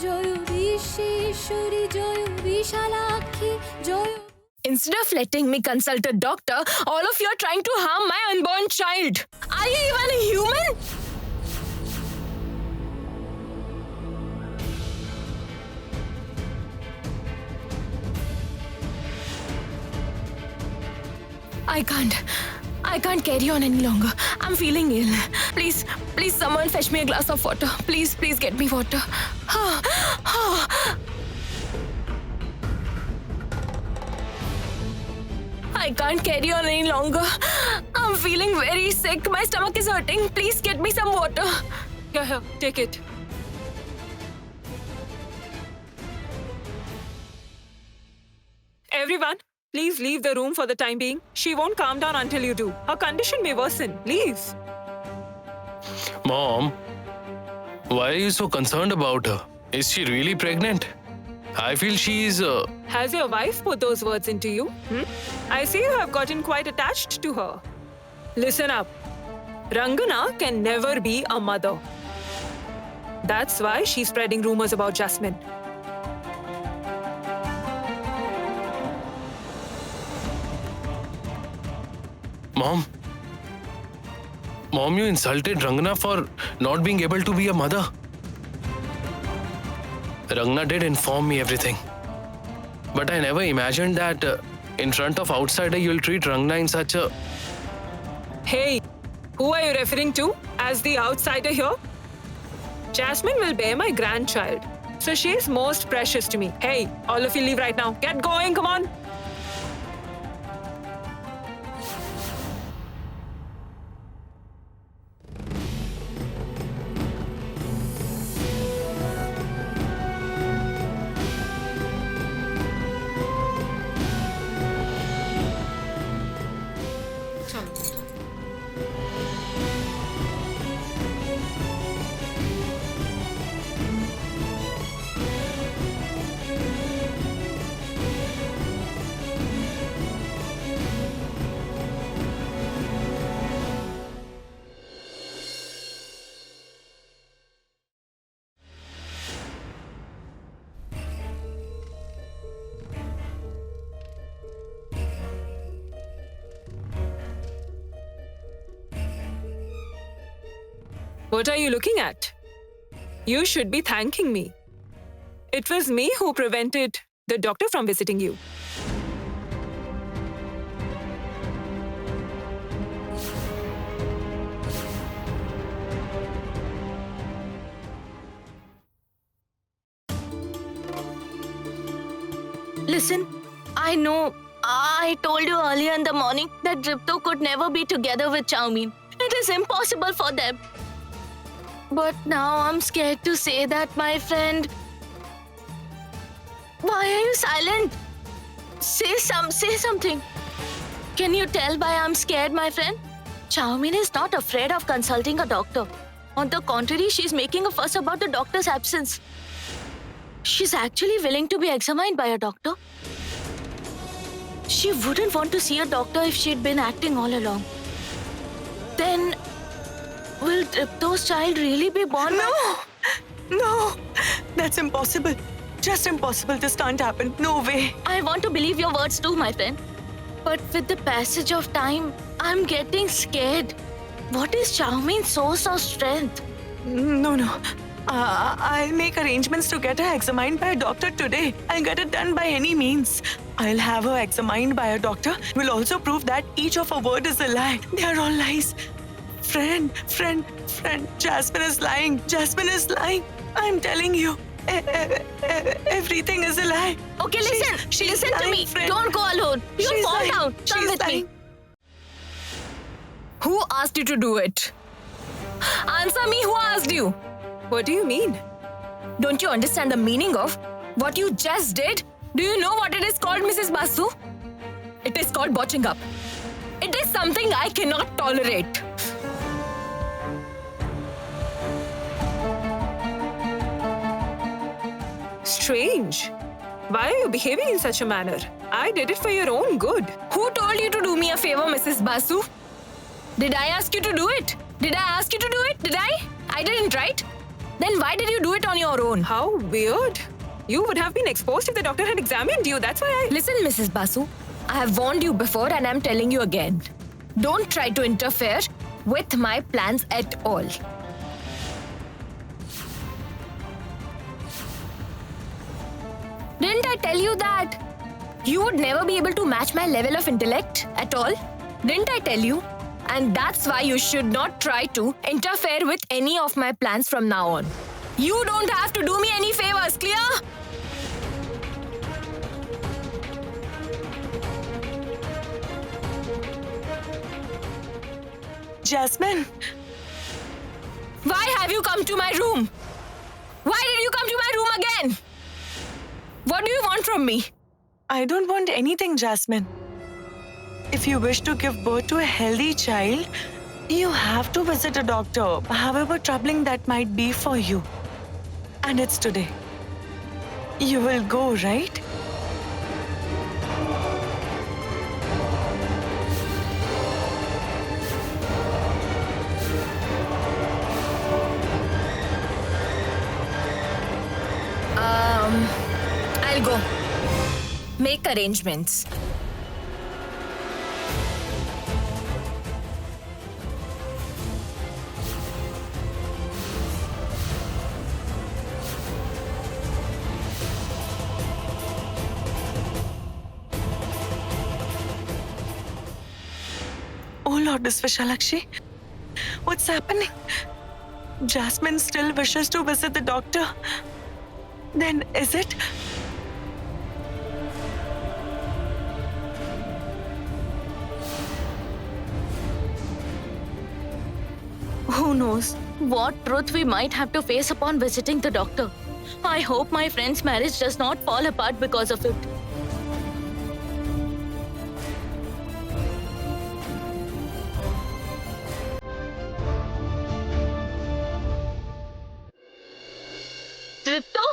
Joy Bishweshwari Joy Bishalakshi Joy Instead of letting me consult a doctor, all of you are trying to harm my unborn child. Are you even a human? I can't carry on any longer. I'm feeling ill. Please, someone fetch me a glass of water. Please get me water. I can't carry on any longer. I'm feeling very sick. My stomach is hurting. Please get me some water. Here, take it. Everyone, please leave the room for the time being. She won't calm down until you do. Her condition may worsen. Leave. Mom, why are you so concerned about her? Is she really pregnant? I feel she's... Has your wife put those words into you? I see you have gotten quite attached to her. Listen up. Rangana can never be a mother. That's why she's spreading rumors about Jasmine. Mom, you insulted Rangana for not being able to be a mother. Rangana did inform me everything. But I never imagined that in front of outsider you'll treat Rangana in such a... Hey, who are you referring to as the outsider here? Jasmine will bear my grandchild, so she is most precious to me. Hey, all of you leave right now. Get going, come on. What are you looking at? You should be thanking me. It was me who prevented the doctor from visiting you. Listen, I know I told you earlier in the morning that Dripto could never be together with Chowmein. It is impossible for them. But now I'm scared to say that, my friend. Why are you silent? Say something. Can you tell why I'm scared, my friend? Chowmein is not afraid of consulting a doctor. On the contrary, she's making a fuss about the doctor's absence. She's actually willing to be examined by a doctor. She wouldn't want to see a doctor if she'd been acting all along. Then, will Dripto's child really be born? No, that's impossible. Just impossible. This can't happen. No way. I want to believe your words too, my friend. But with the passage of time, I'm getting scared. What is Chowmein's source of strength? No. I'll make arrangements to get her examined by a doctor today. I'll get it done by any means. I'll have her examined by a doctor. We'll also prove that each of her word is a lie. They are all lies. Friend, Jasmine is lying. Jasmine is lying. I'm telling you. Everything is a lie. Okay, listen. She's Listen to lying, me. friend. Don't go alone. You'll She's fall lying. down. Come She's with lying. me. Who asked you to do it? Answer me. Who asked you? What do you mean? Don't you understand the meaning of what you just did? Do you know what it is called, Mrs. Basu? It is called botching up. It is something I cannot tolerate. Strange. Why are you behaving in such a manner? I did it for your own good. Who told you to do me a favor, Mrs. Basu? Did I ask you to do it? Did I ask you to do it? Did I? I didn't, right? Then why did you do it on your own? How weird. You would have been exposed if the doctor had examined you. That's why I... Listen, Mrs. Basu, I have warned you before and I'm telling you again. Don't try to interfere with my plans at all. Didn't I tell you that you would never be able to match my level of intellect at all? Didn't I tell you? And that's why you should not try to interfere with any of my plans from now on. You don't have to do me any favors, clear? Jasmine, Why have you come to my room? Why did you come to my room again? What do you want from me? I don't want anything, Jasmine. If you wish to give birth to a healthy child, you have to visit a doctor, however troubling that might be for you. And it's today. You will go, right? I'll go. Make arrangements. Oh Lord, Vishalakshi, what's happening? Jasmine still wishes to visit the doctor. Then is it? Who knows what truth we might have to face upon visiting the doctor. I hope my friend's marriage does not fall apart because of it. Dripto,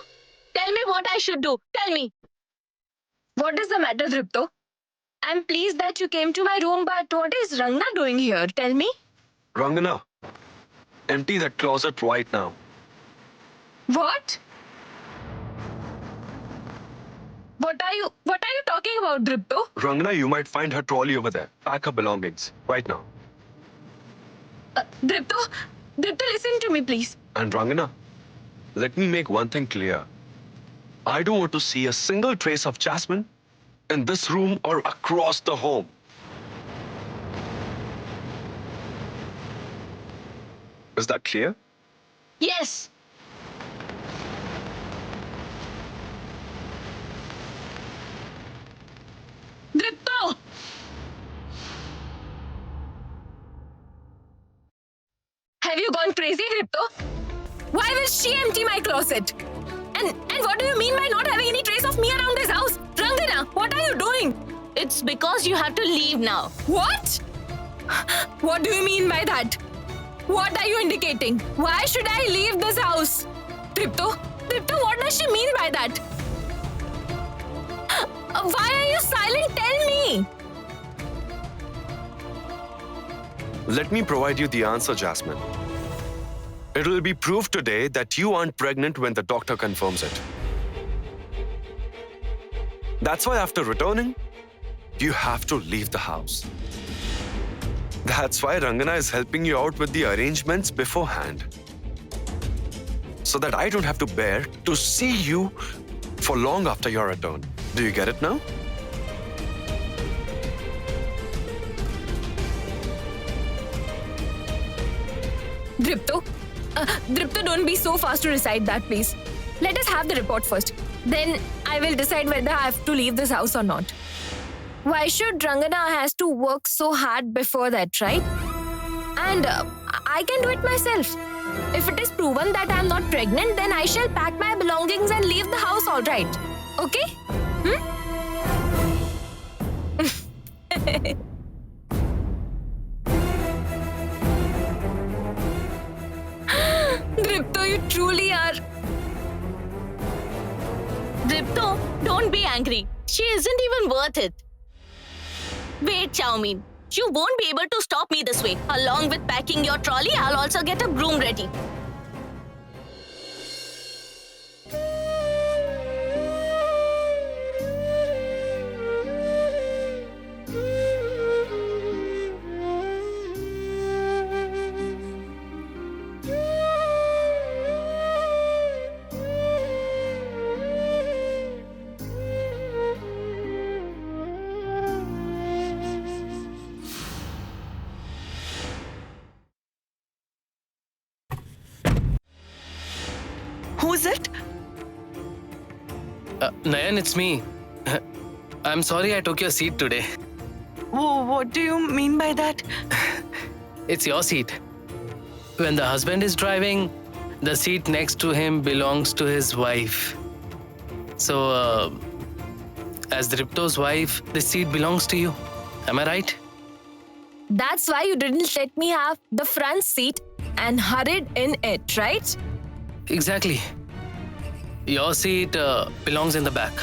tell me what I should do. Tell me. What is the matter, Dripto? I'm pleased that you came to my room, but what is Rangna doing here? Tell me. Rangana, empty that closet right now. What? What are you talking about, Dripto? Rangana, you might find her trolley over there. Pack her belongings right now. Dripto, listen to me, please. And Rangana, let me make one thing clear. I don't want to see a single trace of Jasmine in this room or across the home. Is that clear? Yes. Dripto! Have you gone crazy, Dripto? Why will she empty my closet? And what do you mean by not having any trace of me around this house? Rangana, what are you doing? It's because you have to leave now. What? What do you mean by that? What are you indicating? Why should I leave this house? Dripto, what does she mean by that? Why are you silent? Tell me. Let me provide you the answer, Jasmine. It will be proved today that you aren't pregnant when the doctor confirms it. That's why after returning, you have to leave the house. That's why Rangana is helping you out with the arrangements beforehand. So that I don't have to bear to see you for long after your return. Do you get it now? Dripto, don't be so fast to decide that, please. Let us have the report first. Then I will decide whether I have to leave this house or not. Why should Rangana has to work so hard before that, right? And I can do it myself. If it is proven that I am not pregnant, then I shall pack my belongings and leave the house, all right? Okay? Dripto, you truly are. Dripto, don't be angry. She isn't even worth it. Wait, Chowmein. You won't be able to stop me this way. Along with packing your trolley, I'll also get a broom ready. Nayan, it's me. I'm sorry I took your seat today. What do you mean by that? It's your seat. When the husband is driving, the seat next to him belongs to his wife. So, as Dripto's wife, the seat belongs to you. Am I right? That's why you didn't let me have the front seat and hurried in it, right? Exactly. Your seat belongs in the back,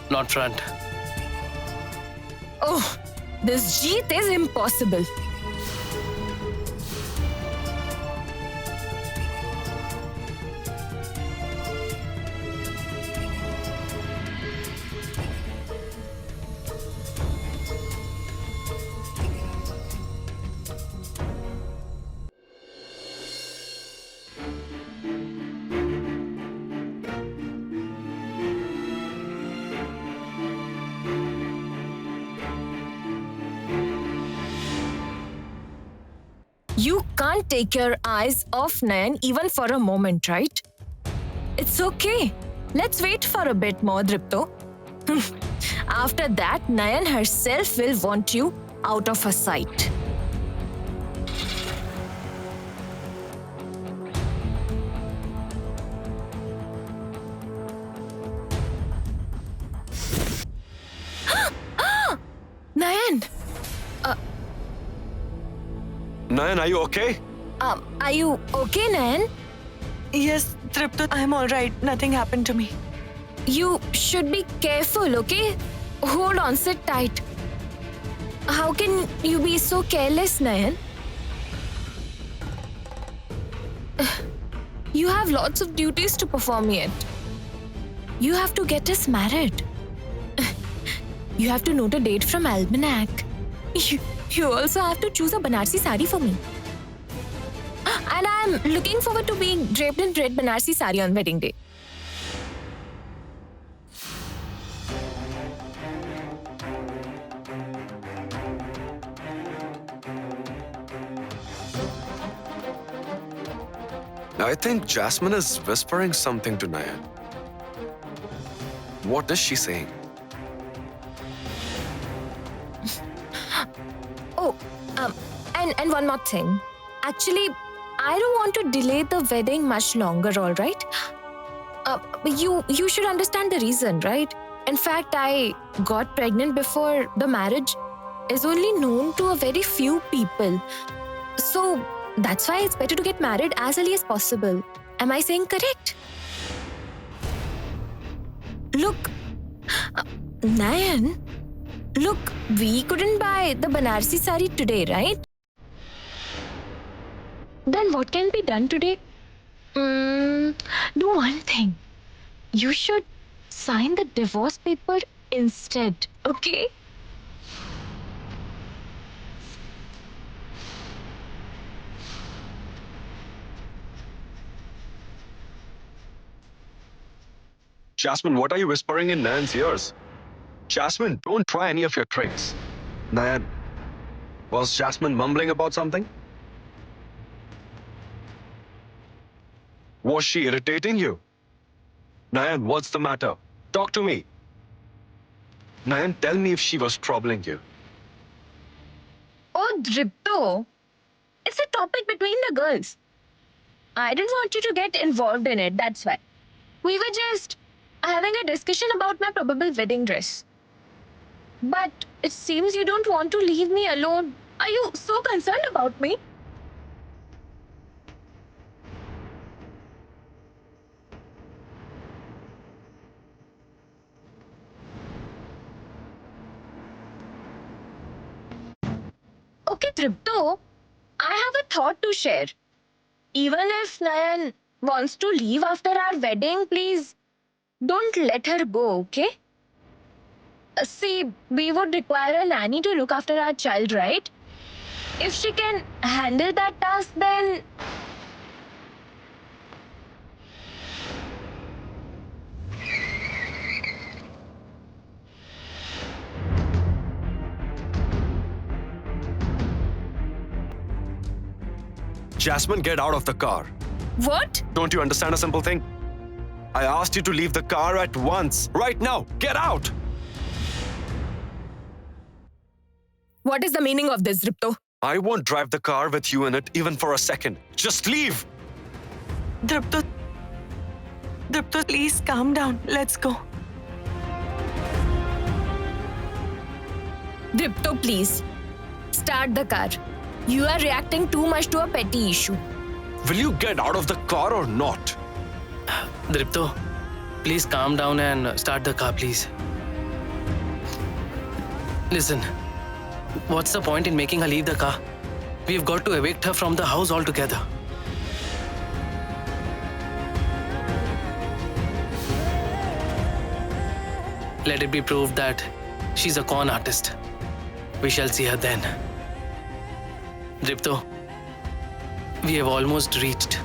not front. Oh, this jeet is impossible. You can't take your eyes off Nayan even for a moment, right? It's okay. Let's wait for a bit more, Dripto. After that, Nayan herself will want you out of her sight. Nayan! Nayan, are you okay? Are you okay, Nayan? Yes, Tripta, I'm all right. Nothing happened to me. You should be careful, okay? Hold on, sit tight. How can you be so careless, Nayan? You have lots of duties to perform yet. You have to get us married. You have to note a date from Almanac. You also have to choose a Banarsi sari for me. And I'm looking forward to being draped in red Banarsi sari on wedding day. I think Jasmine is whispering something to Nayan. What is she saying? Oh, and one more thing. Actually, I don't want to delay the wedding much longer, all right? You should understand the reason, right? In fact, I got pregnant before the marriage is only known to a very few people. So that's why it's better to get married as early as possible. Am I saying correct? Look, Nayan, look, we couldn't buy the Banarsi sari today, right? Then what can be done today? Do one thing. You should sign the divorce paper instead, okay? Jasmine, what are you whispering in Nayan's ears? Jasmine, don't try any of your tricks. Nayan, was Jasmine mumbling about something? Was she irritating you? Nayan, what's the matter? Talk to me. Nayan, tell me if she was troubling you. Oh, Dripto. It's a topic between the girls. I didn't want you to get involved in it, that's why. We were just having a discussion about my probable wedding dress. But it seems you don't want to leave me alone. Are you so concerned about me? Okay, Tripto, I have a thought to share. Even if Nayan wants to leave after our wedding, please don't let her go, okay? See, we would require a nanny to look after our child, right? If she can handle that task, then Jasmine, get out of the car. what? Don't you understand a simple thing? I asked you to leave the car at once. Right now, get out! What is the meaning of this, Dripto? I won't drive the car with you in it even for a second. Just leave! Dripto, please calm down. Let's go. Dripto, please. Start the car. You are reacting too much to a petty issue. Will you get out of the car or not? Dripto, please calm down and start the car, please. Listen, what's the point in making her leave the car? We've got to evict her from the house altogether. Let it be proved that she's a con artist. We shall see her then. Dripto, we have almost reached.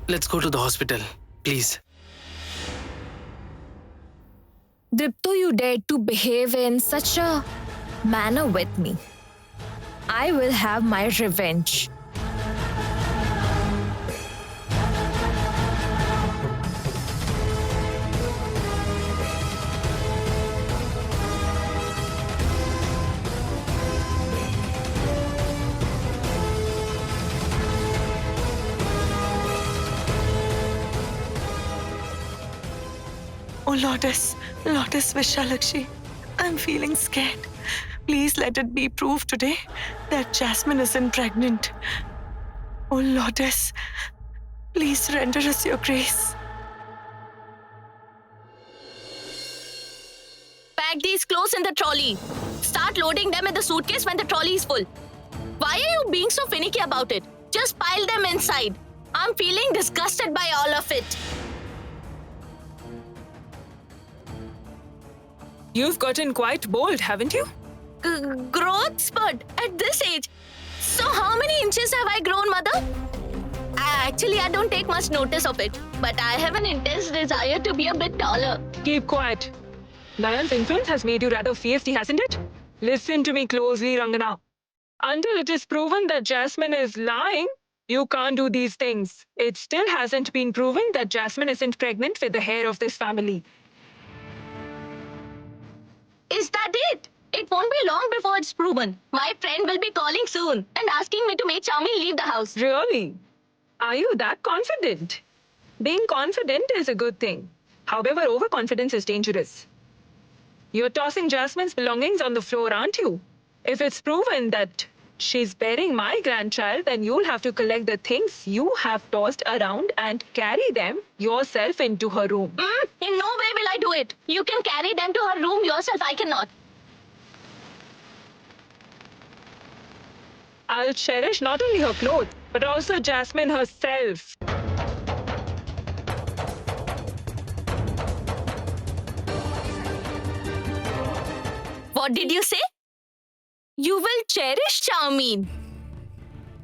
Let's go to the hospital, please. Dripto, you dared to behave in such a manner with me. I will have my revenge. Oh, Lotus, Vishalakshi, I'm feeling scared. Please let it be proved today that Jasmine isn't pregnant. Oh, Lotus, please render us your grace. Pack these clothes in the trolley. Start loading them in the suitcase when the trolley is full. Why are you being so finicky about it? Just pile them inside. I'm feeling disgusted by all of it. You've gotten quite bold, haven't you? Growth spurt at this age. So how many inches have I grown, mother? Actually, I don't take much notice of it. But I have an intense desire to be a bit taller. Keep quiet. Nayan's influence has made you rather feisty, hasn't it? Listen to me closely, Rangana. Until it is proven that Jasmine is lying, you can't do these things. It still hasn't been proven that Jasmine isn't pregnant with the heir of this family. Is that it? It won't be long before it's proven. My friend will be calling soon and asking me to make Charmin leave the house. Really? Are you that confident? Being confident is a good thing. However, overconfidence is dangerous. You're tossing Jasmine's belongings on the floor, aren't you? If it's proven that she's bearing my grandchild, then you'll have to collect the things you have tossed around and carry them yourself into her room. In no way will I do it. You can carry them to her room yourself. I cannot. I'll cherish not only her clothes, but also Jasmine herself. What did you say? You will cherish Charmin.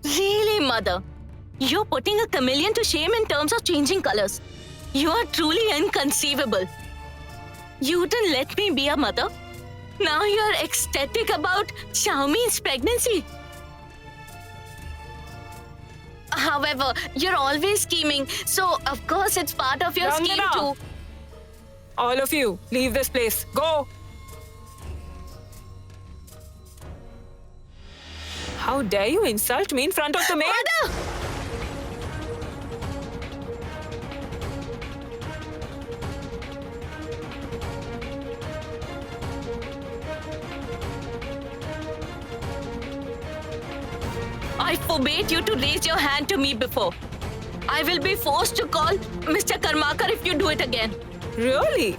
Really, mother? You're putting a chameleon to shame in terms of changing colors. You are truly inconceivable. You didn't let me be a mother. Now you're ecstatic about Charmin's pregnancy. However, you're always scheming, so of course it's part of your scheme Rangana! too. All of you, leave this place. Go! How dare you insult me in front of the maid? Mother! I forbade you to raise your hand to me before. I will be forced to call Mr. Karmakar if you do it again. Really?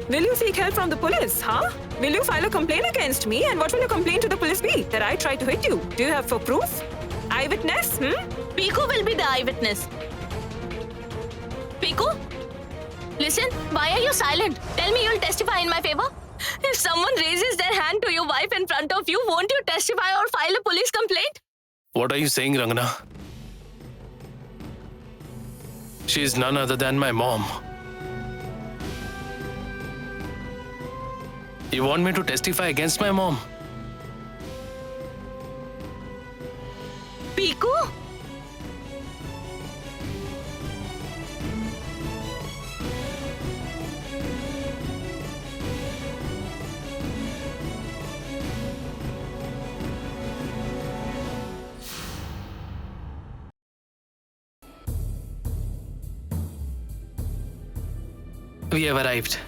Will you seek help from the police, huh? Will you file a complaint against me? And what will your complaint to the police be? That I tried to hit you? Do you have for proof? Eyewitness? Piku will be the eyewitness. Piku? Listen, why are you silent? Tell me you'll testify in my favor. If someone raises their hand to your wife in front of you, won't you testify or file a police complaint? What are you saying, Rangana? She is none other than my mom. You want me to testify against my mom? Piku? We have arrived.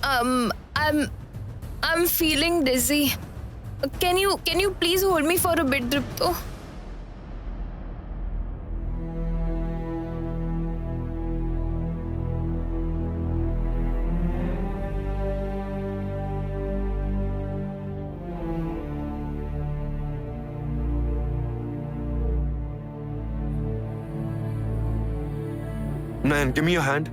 I'm feeling dizzy. Can you please hold me for a bit, Dripto? Man, give me your hand.